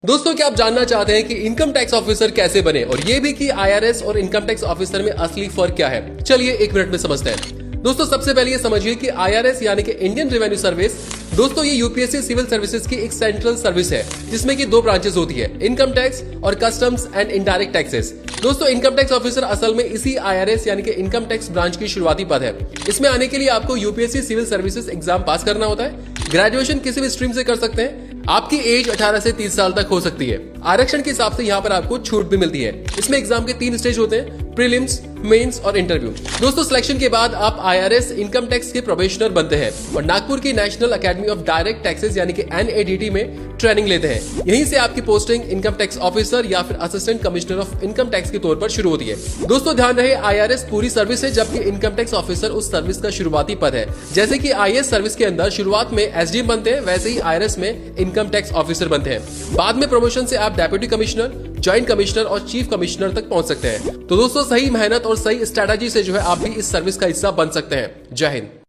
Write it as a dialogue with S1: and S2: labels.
S1: दोस्तों, क्या आप जानना चाहते हैं कि इनकम टैक्स ऑफिसर कैसे बने और ये भी कि आईआरएस और इनकम टैक्स ऑफिसर में असली फर्क क्या है? चलिए एक मिनट में समझते हैं। दोस्तों, सबसे पहले ये समझिए कि आईआरएस यानी कि इंडियन रेवेन्यू सर्विस, दोस्तों ये यूपीएससी सिविल सर्विसेज की एक सेंट्रल सर्विस है जिसमें कि दो ब्रांचेस होती है, इनकम टैक्स और कस्टम्स एंड इनडायरेक्ट टैक्सेस। दोस्तों, इनकम टैक्स ऑफिसर असल में इसी आईआरएस यानी कि इनकम टैक्स ब्रांच की शुरुआती पद है। इसमें आने के लिए आपको UPSC civil services exam pass करना होता है। ग्रेजुएशन किसी भी स्ट्रीम से कर सकते हैं। आपकी एज 18 से 30 साल तक हो सकती है। आरक्षण के हिसाब से यहाँ पर आपको छूट भी मिलती है। इसमें एग्जाम के 3 स्टेज होते हैं, प्रीलिम्स, मेंस और इंटरव्यू। दोस्तों, सिलेक्शन के बाद आप आईआरएस इनकम टैक्स के प्रोबेशनर बनते हैं और नागपुर की national academy of direct taxes यानी कि एनएडीटी में ट्रेनिंग लेते हैं। यहीं से आपकी पोस्टिंग इनकम टैक्स ऑफिसर या फिर assistant commissioner of income tax के तौर पर शुरू होती है। दोस्तों, ध्यान रहे, आईआरएस पूरी सर्विस है जबकि इनकम टैक्स ऑफिसर उस सर्विस का शुरुआती पद है। जैसे कि आईएएस सर्विस के अंदर शुरुआत में एसडीएम बनते हैं, वैसे ही आईआरएस में इनकम टैक्स ऑफिसर बनते हैं। बाद में प्रमोशन से आप डेप्यूटी कमिश्नर, ज्वाइंट कमिश्नर और चीफ कमिश्नर तक पहुंच सकते हैं। तो दोस्तों, सही मेहनत और सही स्ट्रेटजी से जो है आप भी इस सर्विस का हिस्सा बन सकते हैं। जय हिंद।